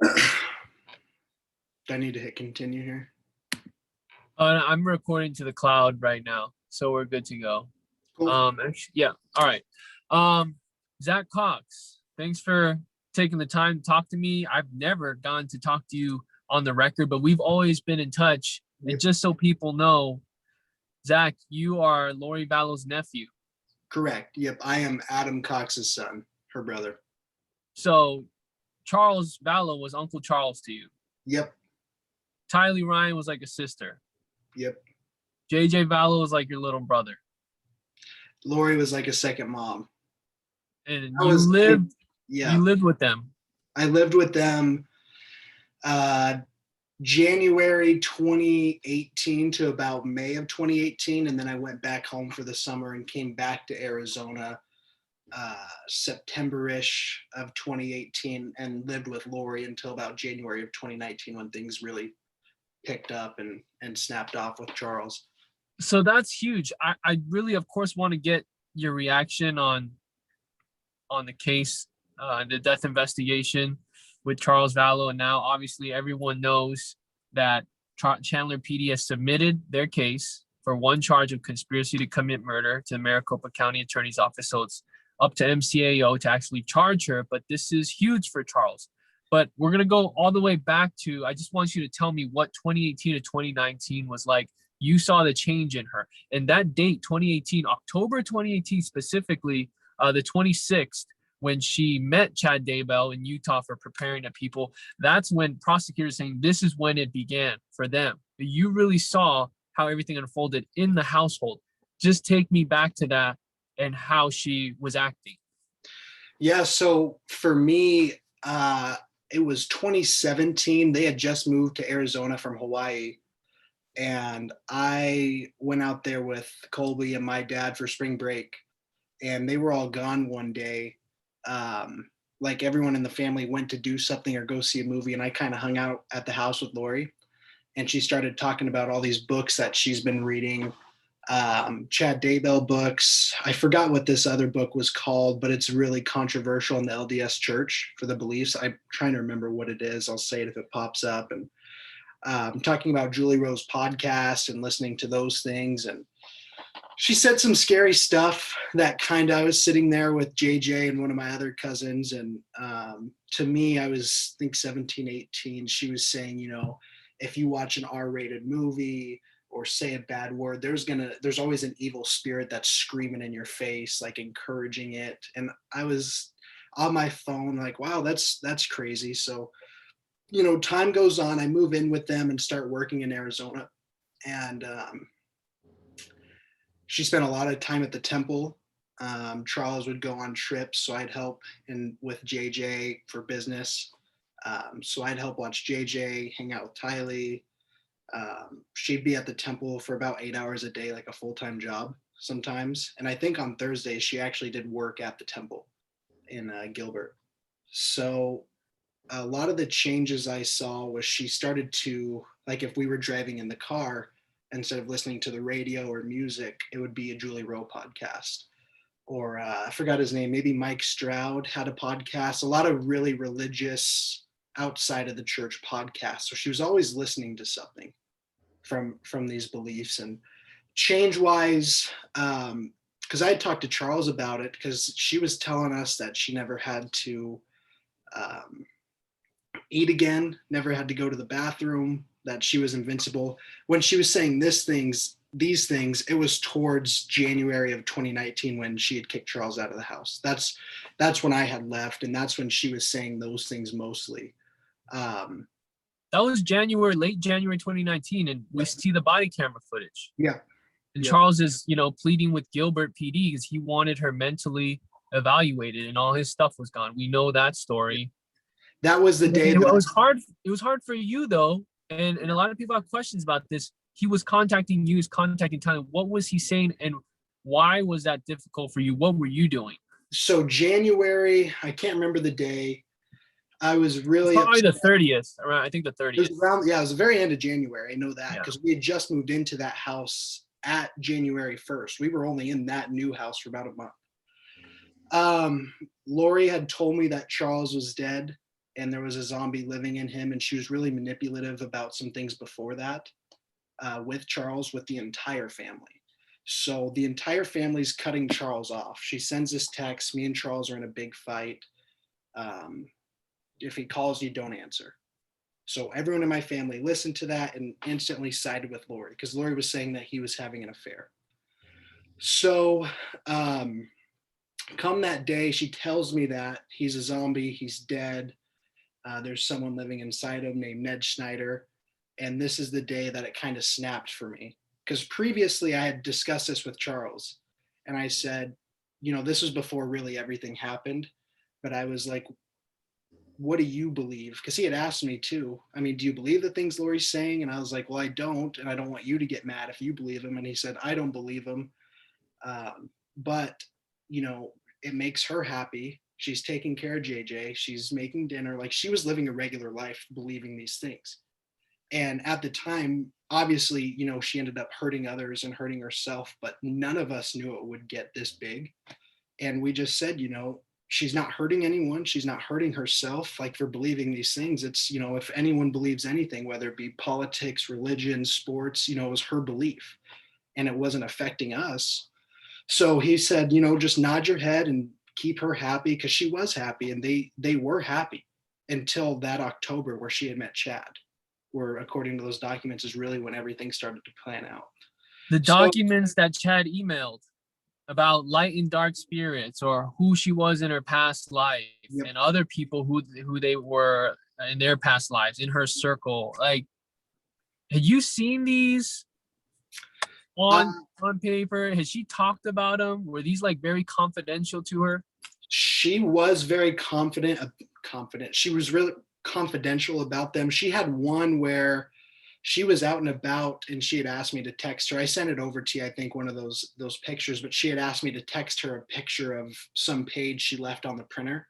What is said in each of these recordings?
Do I need to hit continue here? I'm recording to the cloud right now, so we're good to go. Cool. Actually, yeah. All right. Zac Cox, thanks for taking the time to talk to me. I've never gone to talk to you on the record, but we've always been in touch. Yep. And just so people know, Zac, you are Lori Vallow's nephew. Correct. Yep. I am Adam Cox's son, her brother. So Charles Vallow was Uncle Charles to you. Yep. Tylee Ryan was like a sister. Yep. JJ Vallow was like your little brother. Lori was like a second mom. And you lived with them. I lived with them January 2018 to about May of 2018, and then I went back home for the summer and came back to Arizona September-ish of 2018 and lived with Lori until about January of 2019 when things really picked up and snapped off with Charles. So that's huge. I really, of course, want to get your reaction on the case, the death investigation with Charles Vallow. And now obviously everyone knows that Chandler PD has submitted their case for one charge of conspiracy to commit murder to the Maricopa County Attorney's Office. So it's up to MCAO to actually charge her, but this is huge for Charles. But we're going to go all the way back to, I just want you to tell me what 2018 to 2019 was like. You saw the change in her. And that date, 2018, October 2018 specifically, the 26th, when she met Chad Daybell in Utah for preparing the people, that's when prosecutors saying this is when it began for them. You really saw how everything unfolded in the household. Just take me back to that and how she was acting. Yeah, so for me, it was 2017. They had just moved to Arizona from Hawaii. And I went out there with Colby and my dad for spring break. And they were all gone one day. Like everyone in the family went to do something or go see a movie. And I kind of hung out at the house with Lori. And she started talking about all these books that she's been reading. Chad Daybell books. I forgot what this other book was called, but it's really controversial in the LDS church for the beliefs. I'm trying to remember what it is. I'll say it if it pops up. And talking about Julie Rowe's podcast and listening to those things. And she said some scary stuff that I was sitting there with JJ and one of my other cousins. And to me, I was, I think 17, 18. She was saying, if you watch an R-rated movie or say a bad word, there's always an evil spirit that's screaming in your face, like encouraging it. And I was on my phone like, wow, that's crazy. So, time goes on. I move in with them and start working in Arizona. And she spent a lot of time at the temple. Charles would go on trips, so I'd help with JJ for business. So I'd help watch JJ, hang out with Tylee. She'd be at the temple for about 8 hours a day, like a full-time job sometimes. And I think on Thursdays, she actually did work at the temple in Gilbert. So a lot of the changes I saw was she started to, like if we were driving in the car, instead of listening to the radio or music, it would be a Julie Rowe podcast. Or I forgot his name, maybe Mike Stroud had a podcast, a lot of really religious outside of the church podcasts. So she was always listening to something from these beliefs. And change-wise, because I had talked to Charles about it, because she was telling us that she never had to eat again, never had to go to the bathroom, that she was invincible. When she was saying these things, it was towards January of 2019 when she had kicked Charles out of the house. That's when I had left, and that's when she was saying those things mostly. That was late January 2019, and we see the body camera footage. Yeah. And Charles is, pleading with Gilbert PD because he wanted her mentally evaluated, and all his stuff was gone. We know that story. That was the day. It was hard. It was hard for you though, and a lot of people have questions about this. He was contacting you, he was contacting Tylee. What was he saying, and why was that difficult for you? What were you doing? So January, I can't remember the day. I was really probably upset. The 30th, around. I think the 30th. It was the very end of January. I know that because we had just moved into that house at January 1st. We were only in that new house for about a month. Lori had told me that Charles was dead. and there was a zombie living in him, and she was really manipulative about some things before that with Charles, with the entire family. So the entire family's cutting Charles off. She sends this text, me and Charles are in a big fight. If he calls you, don't answer. So everyone in my family listened to that and instantly sided with Lori, because Lori was saying that he was having an affair. So come that day, she tells me that he's a zombie, he's dead. There's someone living inside him named Ned Schneider. And this is the day that it kind of snapped for me. Because previously I had discussed this with Charles. And I said, this was before really everything happened. But I was like, what do you believe? Because he had asked me too. I mean, do you believe the things Lori's saying? And I was like, well, I don't. And I don't want you to get mad if you believe him. And he said, I don't believe him. But, it makes her happy. She's taking care of JJ. She's making dinner. Like, she was living a regular life believing these things. And at the time, obviously, she ended up hurting others and hurting herself, but none of us knew it would get this big. And we just said, she's not hurting anyone. She's not hurting herself, like, for believing these things. It's, if anyone believes anything, whether it be politics, religion, sports, it was her belief and it wasn't affecting us. So he said, just nod your head and keep her happy, because she was happy, and they were happy until that October where she had met Chad, where, according to those documents, is really when everything started to plan out. The documents that Chad emailed about light and dark spirits, or who she was in her past life, Yep. and other people who they were in their past lives, in her circle. Like, had you seen these on paper? Has she talked about them? Were these like very confidential to her? She was very confident. She was really confidential about them. She had one where she was out and about and she had asked me to text her. I sent it over to you, I think, one of those pictures, but she had asked me to text her a picture of some page she left on the printer.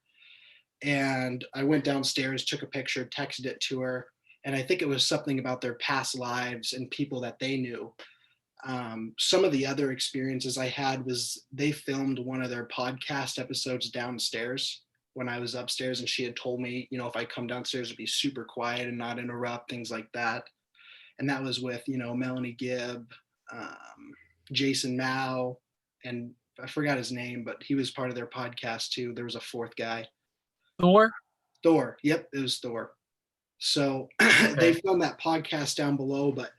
And I went downstairs, took a picture, texted it to her. And I think it was something about their past lives and people that they knew. Some of the other experiences I had was they filmed one of their podcast episodes downstairs when I was upstairs, and she had told me, if I come downstairs to be super quiet and not interrupt, things like that. And that was with, Melanie Gibb, Jason Mao, and I forgot his name, but he was part of their podcast too. There was a fourth guy. Thor? Yep, it was Thor. So Okay. they filmed that podcast down below, but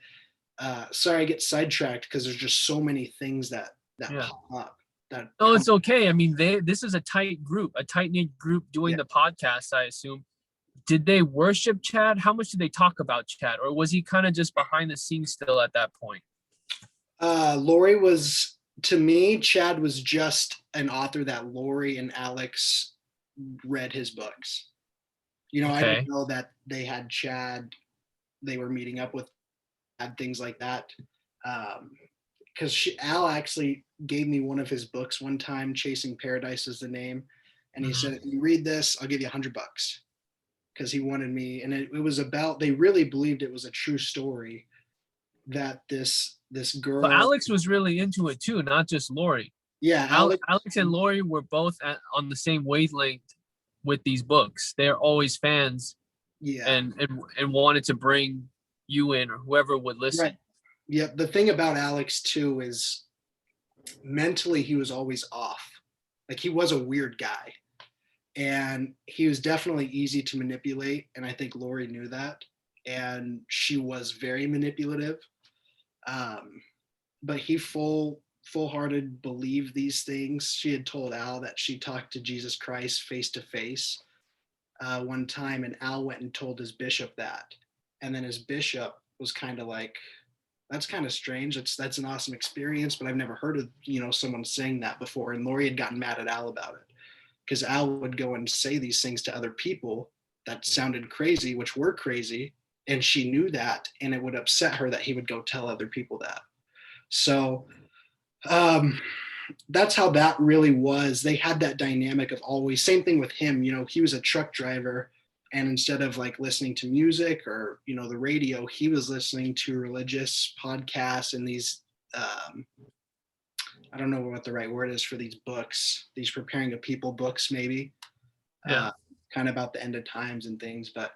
sorry, I get sidetracked because there's just so many things that pop up. It's okay. I mean, this is a tight group, a tight-knit group doing the podcast, I assume. Did they worship Chad? How much did they talk about Chad? Or was he kind of just behind the scenes still at that point? Lori was, to me, Chad was just an author that Lori and Alex read his books. I didn't know that they had Chad, they were meeting up with, things like that. Because Al actually gave me one of his books one time. Chasing Paradise is the name. And he said, if you read this, I'll give you $100. Because he wanted me. And it was about, they really believed it was a true story that this girl. But Alex was really into it too, not just Lori. Yeah. Alex and Lori were both on the same wavelength with these books. They're always fans. Yeah. And wanted to bring you in, or whoever would listen. Right. Yeah. The thing about Alex too is mentally he was always off. Like, he was a weird guy, and he was definitely easy to manipulate. And I think Lori knew that, and she was very manipulative. But he full-hearted believed these things. She had told Al that she talked to Jesus Christ face to face one time, and Al went and told his bishop that. And then his bishop was kind of like, that's kind of strange. That's an awesome experience, but I've never heard of, someone saying that before. And Lori had gotten mad at Al about it, because Al would go and say these things to other people that sounded crazy, which were crazy. And she knew that, and it would upset her that he would go tell other people that. So that's how that really was. They had that dynamic of always, same thing with him. He was a truck driver, and instead of like listening to music or, the radio, he was listening to religious podcasts and these, I don't know what the right word is for these books, these preparing a people books, maybe. Yeah. kind of about the end of times and things. But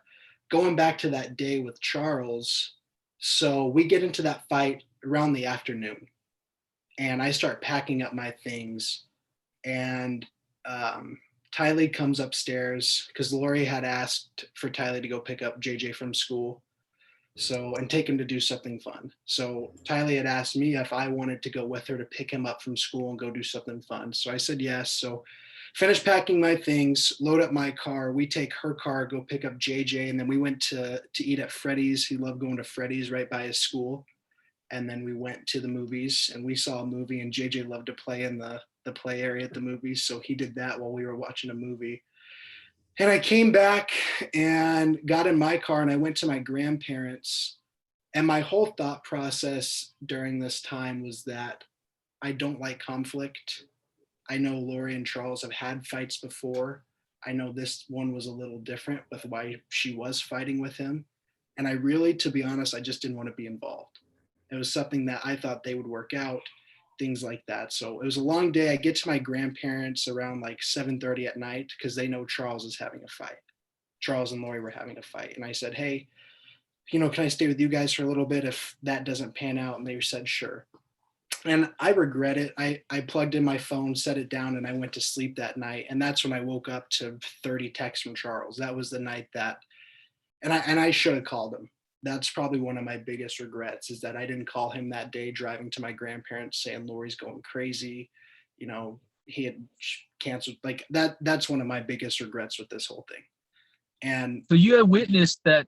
going back to that day with Charles, so we get into that fight around the afternoon, and I start packing up my things, and Tylee comes upstairs because Lori had asked for Tylee to go pick up JJ from school. So, and take him to do something fun. So Tylee had asked me if I wanted to go with her to pick him up from school and go do something fun. So I said yes. So finish packing my things, load up my car. We take her car, go pick up JJ, and then we went to eat at Freddy's. He loved going to Freddy's right by his school. And then we went to the movies and we saw a movie, and JJ loved to play in the play area at the movies. So he did that while we were watching a movie. And I came back and got in my car and I went to my grandparents. And my whole thought process during this time was that I don't like conflict. I know Lori and Charles have had fights before. I know this one was a little different with why she was fighting with him. And I really, to be honest, I just didn't want to be involved. It was something that I thought they would work out, things like that. So it was a long day. I get to my grandparents around like 7:30 at night because they know Charles is having a fight. Charles and Lori were having a fight. And I said, hey, can I stay with you guys for a little bit if that doesn't pan out? And they said, sure. And I regret it. I plugged in my phone, set it down, and I went to sleep that night. And that's when I woke up to 30 texts from Charles. That was the night that, and I should have called him. That's probably one of my biggest regrets, is that I didn't call him that day driving to my grandparents saying Lori's going crazy. He had canceled like that. That's one of my biggest regrets with this whole thing. And so you had witnessed that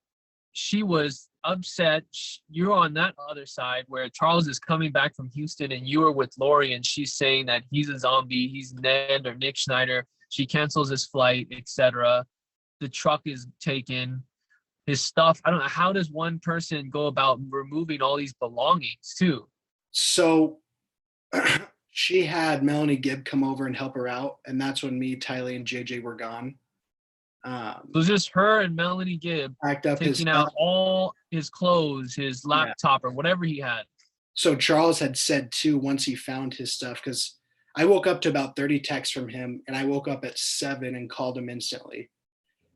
she was upset. You're on that other side where Charles is coming back from Houston and you were with Lori and she's saying that he's a zombie. He's Ned or Nick Schneider. She cancels his flight, etc. The truck is taken. His stuff. I don't know. How does one person go about removing all these belongings too? So she had Melanie Gibb come over and help her out. And that's when me, Tylee, and JJ were gone. So it was just her and Melanie Gibb packed up taking out all his clothes, his laptop, or whatever he had. So Charles had said too, once he found his stuff, because I woke up to about 30 texts from him, and I woke up at 7 and called him instantly.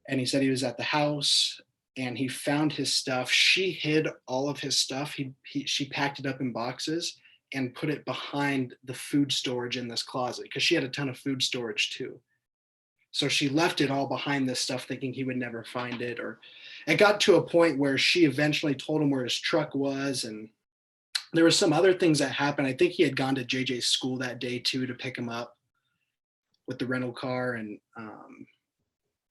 And he said he was at the house and he found his stuff. She hid all of his stuff. She packed it up in boxes and put it behind the food storage in this closet because she had a ton of food storage too. So she left it all behind this stuff thinking he would never find it. Or it got to a point where she eventually told him where his truck was. And there were some other things that happened. I think he had gone to JJ's school that day too to pick him up with the rental car. And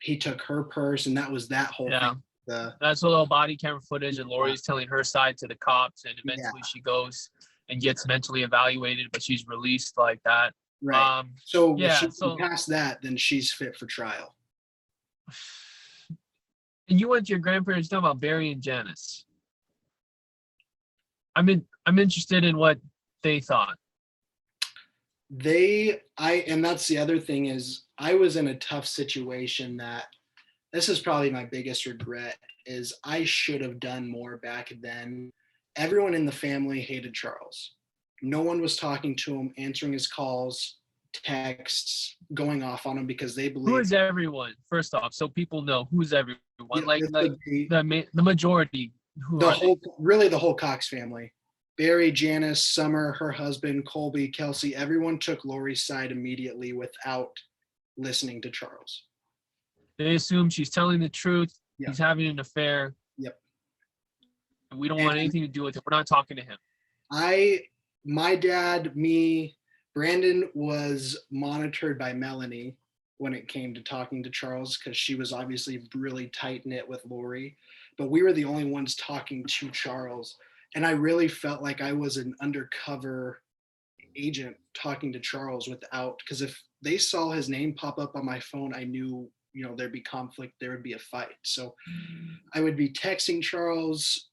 he took her purse, and that was that whole thing. That's a little body camera footage, and Lori's telling her side to the cops, and eventually she goes and gets mentally evaluated, but she's released like that. Right. So if she passed that, then she's fit for trial. And you went to your grandparents talking about Barry and Janice. I'm interested in what they thought. And that's the other thing is I was in a tough situation that this is probably my biggest regret is I should have done more back then. Everyone in the family hated Charles. No one was talking to him, answering his calls, texts, going off on him because they believe. Who is everyone? First off, so people know who's everyone. The majority. Really the whole Cox family. Barry, Janice, Summer, her husband, Colby, Kelsey, everyone took Lori's side immediately without listening to Charles. They assume she's telling the truth. Yep. He's having an affair. Yep. We don't want anything to do with it. We're not talking to him. My dad, me, Brandon was monitored by Melanie when it came to talking to Charles because she was obviously really tight-knit with Lori, but we were the only ones talking to Charles. And I really felt like I was an undercover agent talking to Charles because if they saw his name pop up on my phone, I knew, there'd be conflict, there would be a fight. So I would be texting Charles,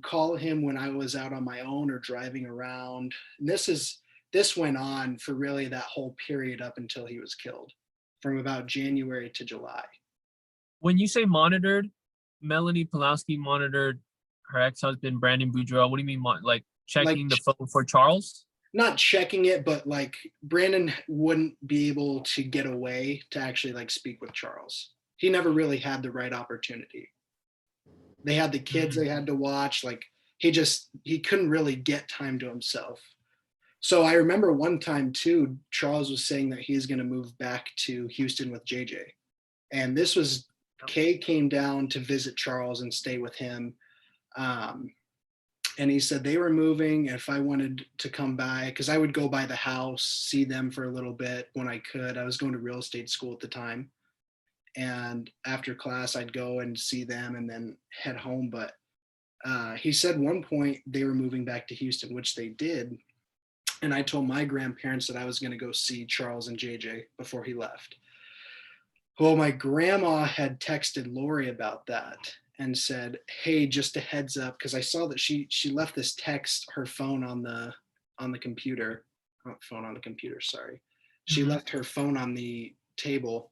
call him when I was out on my own or driving around. And this went on for really that whole period up until he was killed, from about January to July. When you say monitored, Melanie Pulowski monitored her ex-husband, Brandon Boudreaux. What do you mean, like checking the phone for Charles? Not checking it, but like Brandon wouldn't be able to get away to actually like speak with Charles. he never really had the right opportunity. They had the kids they had to watch. Like he couldn't really get time to himself. So I remember one time too, Charles was saying that he's going to move back to Houston with JJ. And this was Kay came down to visit Charles and stay with him. Um, and he said they were moving. If I wanted to come by, because I would go by the house, see them for a little bit when I could. I was going to real estate school at the time. And after class, I'd go and see them and then head home. But he said one point they were moving back to Houston, which they did. And I told my grandparents that I was going to go see Charles and JJ before he left. Well, my grandma had texted Lori about that and said, "Hey, just a heads up," because I saw that she left this text, her phone on the computer, not phone on the computer, sorry. She left her phone on the table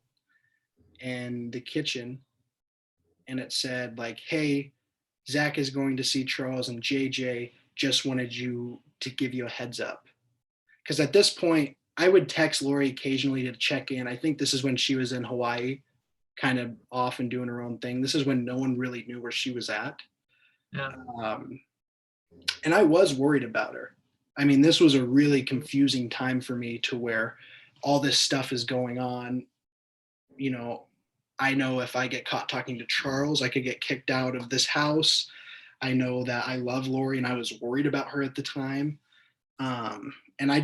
in the kitchen, and it said like, "Hey, Zac is going to see Charles and JJ. Just wanted you to give you a heads up." Because at this point, I would text Lori occasionally to check in. I think this is when she was in Hawaii, kind of off and doing her own thing. This is when no one really knew where she was at. Yeah. And I was worried about her. I mean, this was a really confusing time for me to where all this stuff is going on. You know, I know if I get caught talking to Charles, I could get kicked out of this house. I know that I love Lori and I was worried about her at the time. And I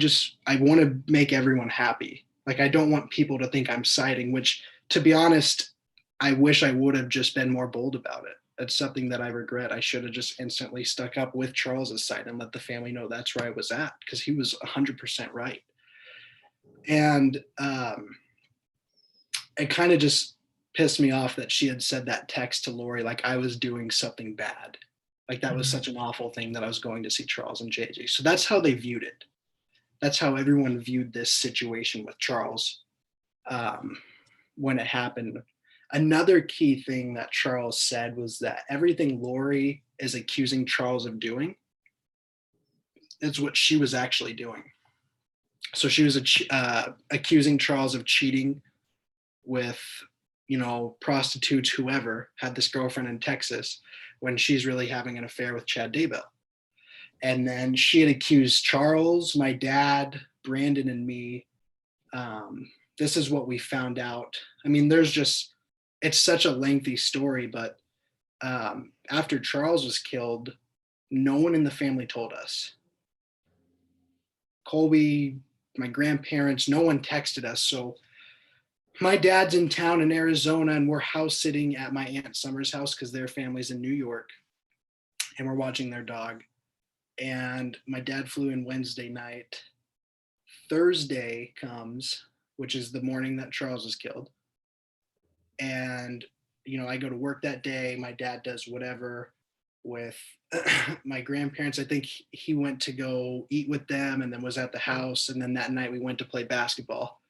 want to make everyone happy. Like, I don't want people to think I'm siding, which, to be honest, I wish I would have just been more bold about it. That's something that I regret. I should have just instantly stuck up with Charles's side and let the family know that's where I was at, because he was 100% right. And it kind of just pissed me off that she had said that text to Lori like I was doing something bad. Like that was such an awful thing that I was going to see Charles and JJ. So that's how they viewed it. That's how everyone viewed this situation with Charles when it happened. Another key thing that Charles said was that everything Lori is accusing Charles of doing is what she was actually doing. So she was accusing Charles of cheating with, prostitutes, whoever, had this girlfriend in Texas when she's really having an affair with Chad Daybell. And then she had accused Charles, my dad, Brandon, and me. This is what we found out. I mean, it's such a lengthy story, but after Charles was killed, no one in the family told us. Colby, my grandparents, no one texted us. So my dad's in town in Arizona and we're house sitting at my Aunt Summer's house because their family's in New York and we're watching their dog. And my dad flew in Wednesday night. Thursday comes, which is the morning that Charles was killed. And, I go to work that day. My dad does whatever with my grandparents. I think he went to go eat with them and then was at the house. And then that night we went to play basketball.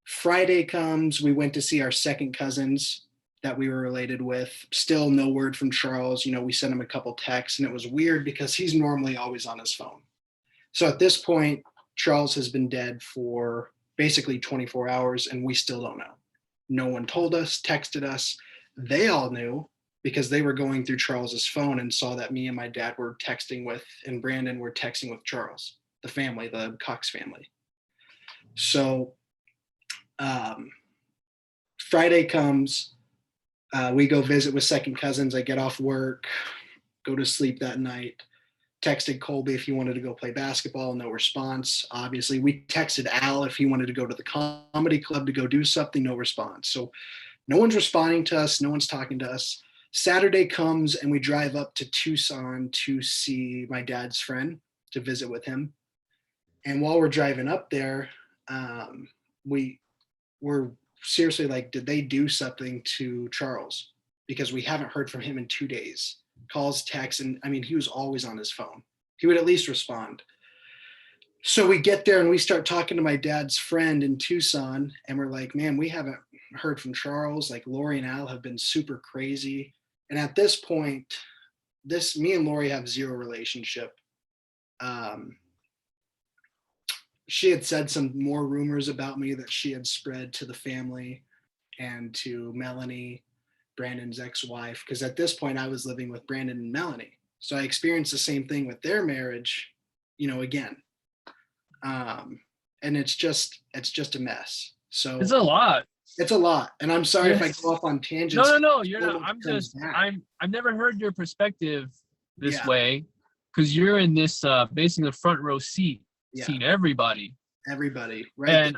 Friday comes, we went to see our second cousins that we were related with. Still no word from Charles. We sent him a couple texts and it was weird because he's normally always on his phone. So at this point, Charles has been dead for basically 24 hours and we still don't know. No one told us, texted us. They all knew because they were going through Charles's phone and saw that me and my dad were texting with, and Brandon were texting with Charles, the family, the Cox family. So Friday comes, we go visit with second cousins. I get off work, go to sleep that night. Texted Colby if he wanted to go play basketball, no response. Obviously, we texted Al if he wanted to go to the comedy club to go do something, no response. So no one's responding to us, no one's talking to us. Saturday comes and we drive up to Tucson to see my dad's friend, to visit with him. And while we're driving up there, we were seriously like, did they do something to Charles? Because we haven't heard from him in 2 days. Calls, texts, and I mean, he was always on his phone. He would at least respond. So we get there and we start talking to my dad's friend in Tucson, and we're like, man, we haven't heard from Charles. Like, Lori and Al have been super crazy. And at this point, me and Lori have zero relationship. She had said some more rumors about me that she had spread to the family. and to Melanie, Brandon's ex-wife, because at this point I was living with Brandon and Melanie. So I experienced the same thing with their marriage, again. And it's just a mess. So It's a lot. it's a lot. And I'm sorry if I Yes. go off on tangents. No, you're not. Back. I've never heard your perspective this Yeah. way, because you're in this basically the front row seat, Yeah. seeing everybody. Right. And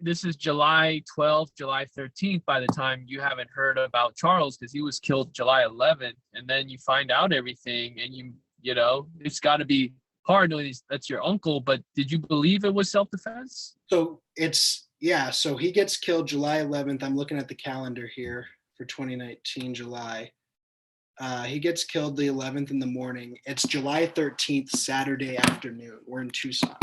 this is July 12th, July 13th by the time you haven't heard about Charles, because he was killed July 11th, and then you find out everything, and it's got to be hard knowing that's your uncle. But did you believe it was self-defense? So so he gets killed July 11th. I'm looking at the calendar here for 2019 July. He gets killed the 11th in the morning. It's July 13th, Saturday afternoon. We're in Tucson.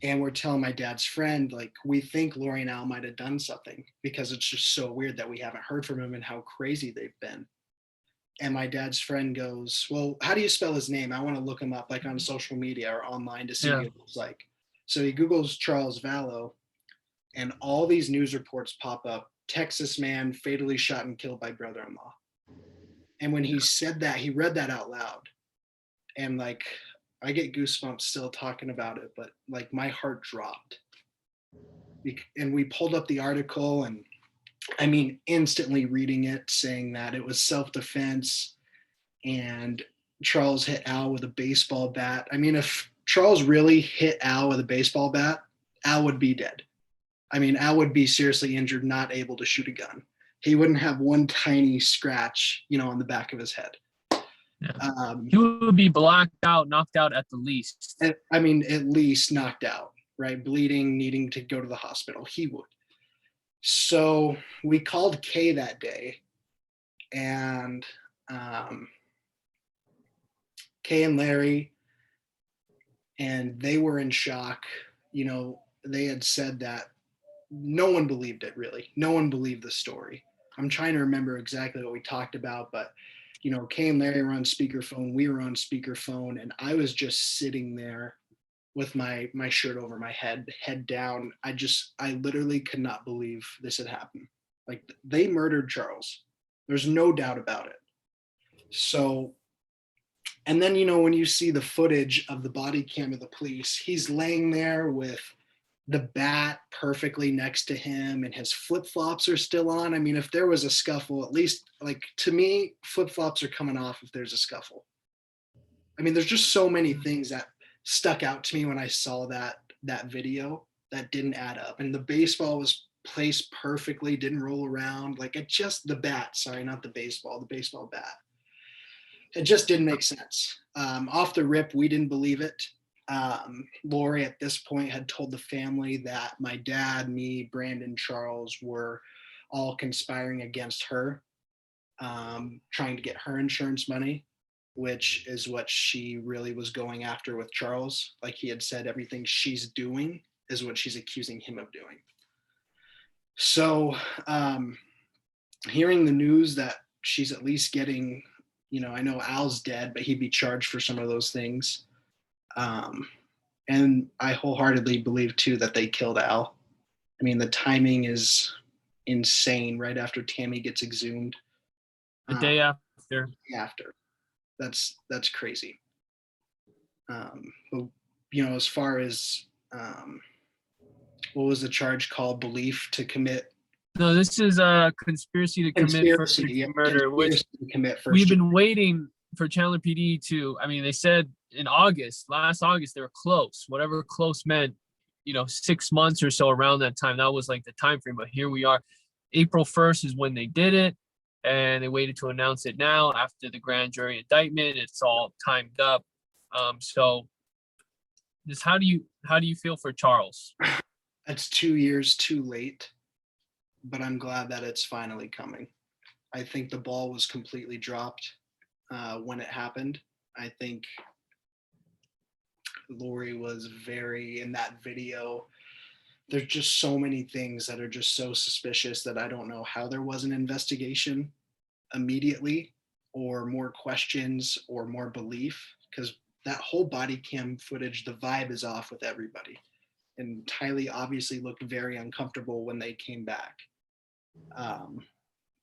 And we're telling my dad's friend, like, we think Lori and Al might have done something, because it's just so weird that we haven't heard from him and how crazy they've been. And my dad's friend goes, well, how do you spell his name? I want to look him up, like on social media or online, to see what he looks like. So he Googles Charles Vallow, and all these news reports pop up. Texas man fatally shot and killed by brother-in-law. And when he said that, he read that out loud. And like, I get goosebumps still talking about it, but like my heart dropped. And we pulled up the article, and I mean, instantly reading it, saying that it was self-defense and Charles hit Al with a baseball bat. I mean, if Charles really hit Al with a baseball bat, Al would be dead. I mean, Al would be seriously injured, not able to shoot a gun. He wouldn't have one tiny scratch, on the back of his head. Yeah. He would be blacked out, knocked out at the least. I mean, at least knocked out, right? Bleeding, needing to go to the hospital. He would. So we called Kay that day, and Kay and Larry, and they were in shock. They had said that no one believed it, really. No one believed the story. I'm trying to remember exactly what we talked about, but Kay and Larry were on speakerphone, we were on speakerphone, and I was just sitting there with my shirt over my head down. I literally could not believe this had happened. Like, they murdered Charles. There's no doubt about it. So, and then, when you see the footage of the body cam of the police, he's laying there with the bat perfectly next to him, and his flip-flops are still on. I mean, if there was a scuffle, at least, like, to me, flip-flops are coming off if there's a scuffle. I mean, there's just so many things that stuck out to me when I saw that video that didn't add up. And the baseball was placed perfectly, didn't roll around. Like, the bat, sorry, not the baseball bat. It just didn't make sense. Off the rip, we didn't believe it. Lori at this point had told the family that my dad, me, Brandon, Charles were all conspiring against her, trying to get her insurance money, which is what she really was going after with Charles. Like he had said, everything she's doing is what she's accusing him of doing. So hearing the news that she's at least getting, I know Al's dead, but he'd be charged for some of those things. And I wholeheartedly believe too that they killed Al. I mean, the timing is insane. Right after Tammy gets exhumed. The day after. That's crazy. But as far as what was the charge called? Belief to commit. No, this is a conspiracy to commit first degree murder, which we've been waiting for Chandler PD to. I mean, they said in last August, they were close. Whatever close meant, 6 months or so around that time. That was like the time frame. But here we are. April 1st is when they did it, and they waited to announce it now after the grand jury indictment. It's all timed up. So, just how do you feel for Charles? It's 2 years too late, but I'm glad that it's finally coming. I think the ball was completely dropped when it happened. I think Lori was in that video. There's just so many things that are just so suspicious that I don't know how there was an investigation immediately, or more questions or more belief, because that whole body cam footage, the vibe is off with everybody. And Tylee obviously looked very uncomfortable when they came back.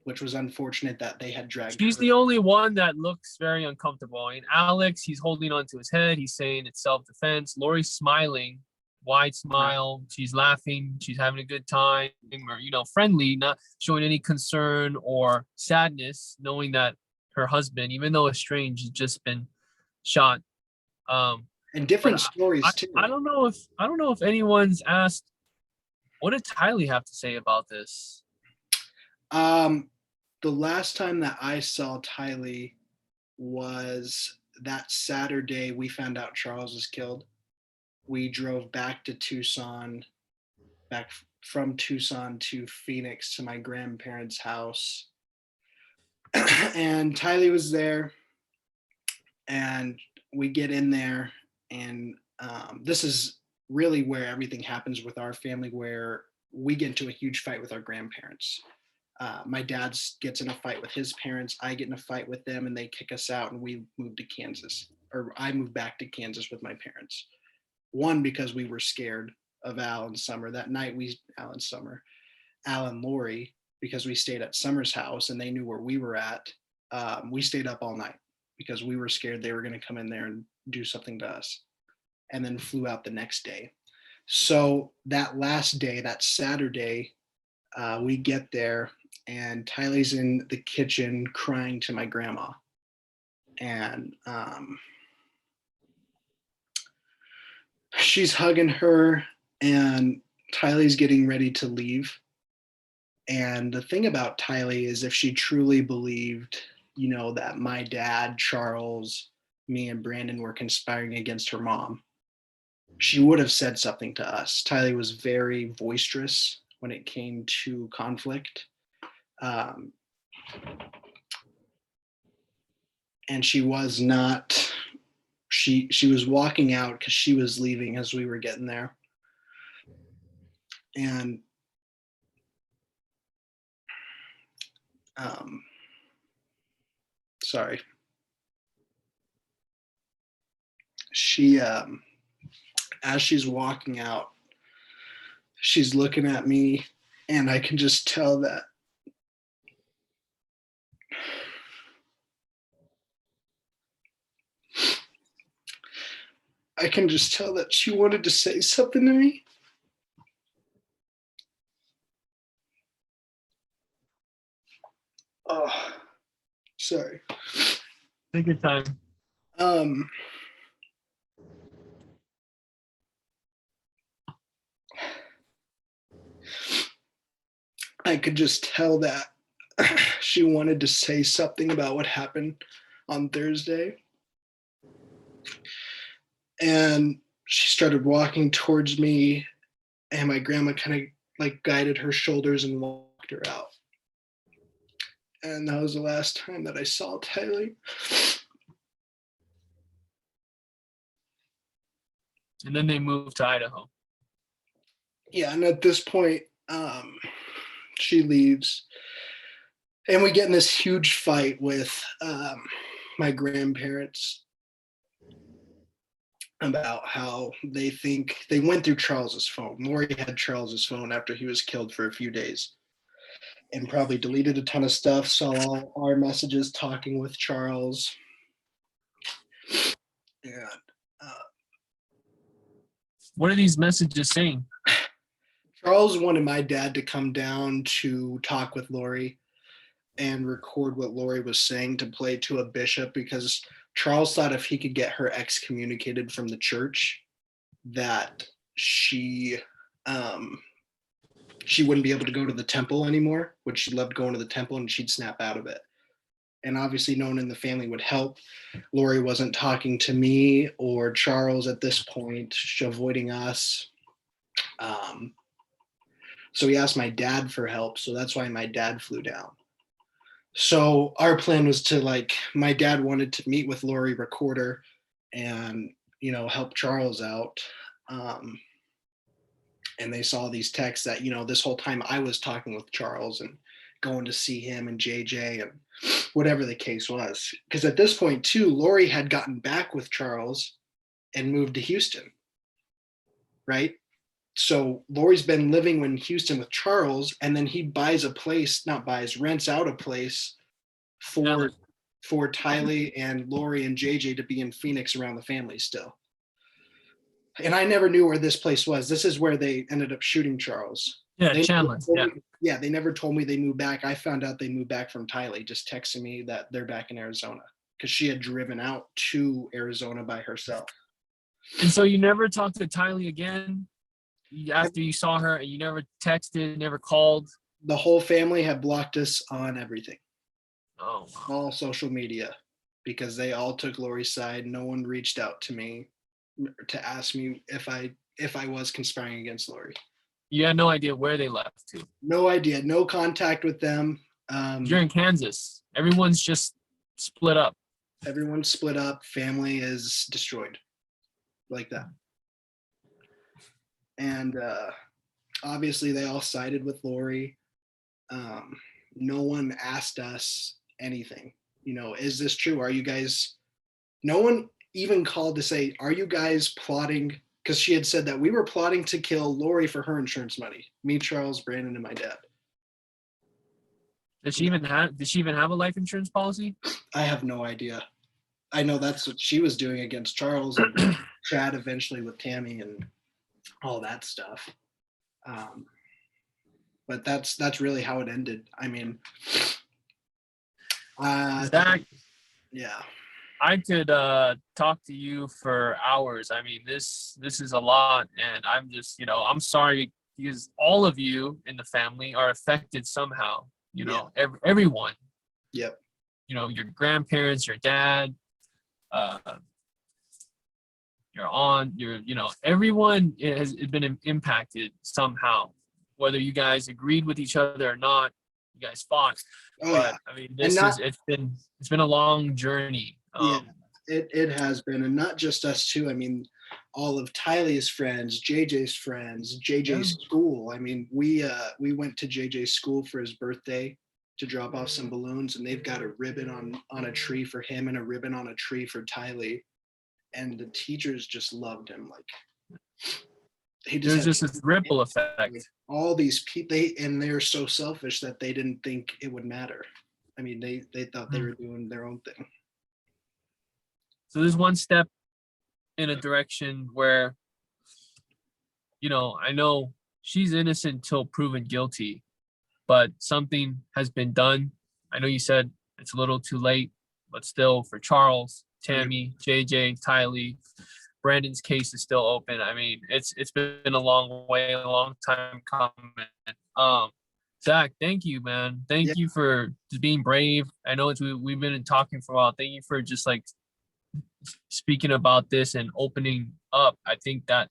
which was unfortunate that they had dragged She's her. the only one that looks very uncomfortable. I mean, Alex, he's holding onto his head. He's saying it's self-defense. Lori's smiling, wide smile. She's laughing. She's having a good time, or friendly, not showing any concern or sadness, knowing that her husband, even though estranged, has just been shot. And But different stories too. I don't know if anyone's asked, what did Tylee have to say about this? The last time that I saw Tylee was that Saturday we found out Charles was killed. We drove back to Tucson, back from Tucson to Phoenix to my grandparents' house. And Tylee was there, and we get in there, and this is really where everything happens with our family, where we get into a huge fight with our grandparents. My dad gets in a fight with his parents. I get in a fight with them, and they kick us out, and we moved to Kansas, or I moved back to Kansas with my parents. One, because we were scared of Al and Summer. That night, Al and Lori, because we stayed at Summer's house and they knew where we were at. We stayed up all night because we were scared they were going to come in there and do something to us, and then flew out the next day. So that last day, that Saturday, we get there, and Tylee's in the kitchen crying to my grandma. And she's hugging her, and Tylee's getting ready to leave. And the thing about Tylee is, if she truly believed, that my dad, Charles, me, and Brandon were conspiring against her mom, she would have said something to us. Tylee was very boisterous when it came to conflict. And she was not, she was walking out because she was leaving as we were getting there. And sorry. She, as she's walking out, she's looking at me, and I can just tell that she wanted to say something to me. Oh, sorry. Take your time. I could just tell that she wanted to say something about what happened on Thursday. And she started walking towards me, and my grandma kind of like guided her shoulders and walked her out. And that was the last time that I saw Tylee. And then they moved to Idaho. Yeah, and at this point, she leaves, and we get in this huge fight with my grandparents about how they think they went through Charles's phone. Lori had Charles's phone after he was killed for a few days, and probably deleted a ton of stuff, saw all our messages talking with Charles. And what are these messages saying? Charles wanted my dad to come down to talk with Lori and record what Lori was saying to play to a bishop, because Charles thought if he could get her excommunicated from the church, that she wouldn't be able to go to the temple anymore, which she loved going to the temple, and she'd snap out of it. And obviously no one in the family would help. Lori wasn't talking to me or Charles at this point, avoiding us. So he asked my dad for help. So that's why my dad flew down. So our plan was to, my dad wanted to meet with Lori, record her, and, help Charles out. And they saw these texts that, this whole time I was talking with Charles and going to see him and JJ and whatever the case was. Because at this point too, Lori had gotten back with Charles and moved to Houston. Right. So Lori's been living in Houston with Charles, and then he buys a place, not buys, rents out a place Yeah. for Tylee and Lori and JJ to be in Phoenix around the family still. And I never knew where this place was. This is where they ended up shooting Charles. Yeah, They Chandler. Yeah. yeah, they never told me they moved back. I found out they moved back from Tylee, just texting me that they're back in Arizona because she had driven out to Arizona by herself. And so you never talked to Tylee again after you saw her, and you never texted, never called? The whole family had blocked us on everything, Oh, all social media, because they all took Lori's side. No one reached out to me to ask me if I was conspiring against Lori. you had no idea where they left to. No idea. No contact with them. You're in Kansas. Everyone's just split up. Everyone's split up. Family is destroyed like that. And obviously they all sided with Lori. No one asked us anything. Is this true? Are you guys, no one even called to say, are you guys plotting? Because she had said that we were plotting to kill Lori for her insurance money. Me, Charles, Brandon, and my dad. Did she even have a life insurance policy? I have no idea. I know that's what she was doing against Charles and Chad eventually with Tammy and all that stuff. But that's really how it ended. I mean, Zac, yeah. I could talk to you for hours. I mean, this is a lot, and I'm just, I'm sorry because all of you in the family are affected somehow. Everyone. Yep. Your grandparents, your dad, your aunt, everyone has been impacted somehow. Whether you guys agreed with each other or not, you guys fought. Oh, but yeah. I mean, it's been a long journey. Yeah, it has been, and not just us too. I mean, all of Tylee's friends, JJ's friends, JJ's school. I mean, we went to JJ's school for his birthday to drop off some balloons, and they've got a ribbon on a tree for him and a ribbon on a tree for Tylee, and the teachers just loved him. Like there's just this ripple effect. All these people, and they're so selfish that they didn't think it would matter. I mean, they thought they were doing their own thing. So there's one step in a direction where, I know she's innocent till proven guilty, but something has been done. I know you said it's a little too late, but still for Charles, Tammy, JJ, Tylee, Brandon's case is still open. I mean, it's been a long time coming. Zac, thank you, man. Thank you for just being brave. I know we've been talking for a while. Thank you for just like speaking about this and opening up. I think that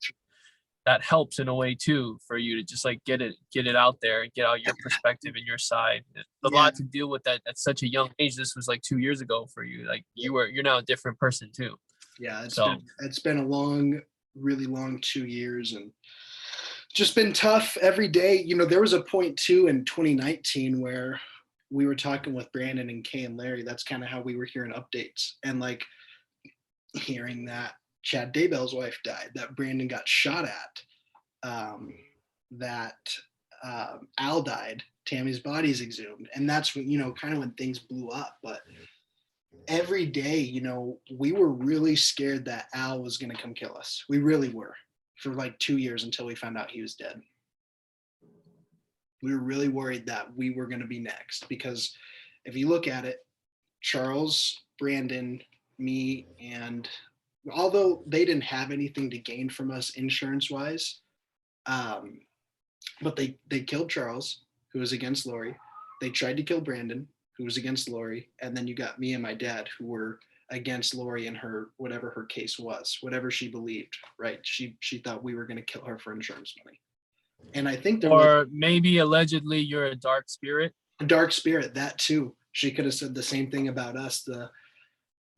helps in a way too, for you to just like get it out there and get out your perspective and your side. A lot to deal with that at such a young age. This was like 2 years ago for you. Like you're now a different person too. Yeah, it's been a really long 2 years, and just been tough every day. There was a point too in 2019 where we were talking with Brandon and Kay and Larry. That's kind of how we were hearing updates, and like hearing that Chad Daybell's wife died, that Brandon got shot at, that Al died, Tammy's body's exhumed, and that's when kind of when things blew up. But every day, we were really scared that Al was going to come kill us. We really were, for like 2 years until we found out he was dead. We were really worried that we were going to be next, because if you look at it, Charles, Brandon, me, and although they didn't have anything to gain from us insurance wise, but they killed Charles, who was against Lori. They tried to kill Brandon, who was against Lori, and then you got me and my dad, who were against Lori and her, whatever her case was, whatever she believed, right? She thought we were going to kill her for insurance money. And I think maybe allegedly you're a dark spirit. A dark spirit, that too. She could have said the same thing about us.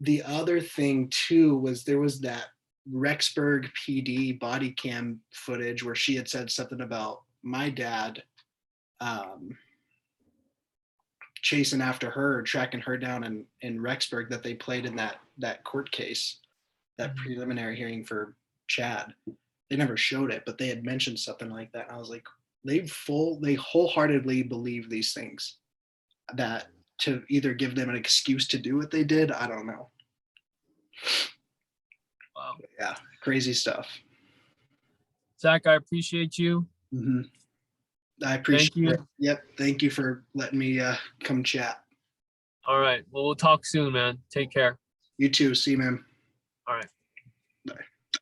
The other thing too was there was that Rexburg PD body cam footage where she had said something about my dad chasing after her, tracking her down in Rexburg, that they played in that court case, that preliminary hearing for Chad. they never showed it, but they had mentioned something like that. And I was like, they wholeheartedly believe these things, that to either give them an excuse to do what they did. I don't know. Wow. Yeah, crazy stuff. Zac, I appreciate you. Hmm. I appreciate Thank you. it. Yep. Thank you for letting me come chat. All right. Well, we'll talk soon, man. Take care. You too. See you, man. All right.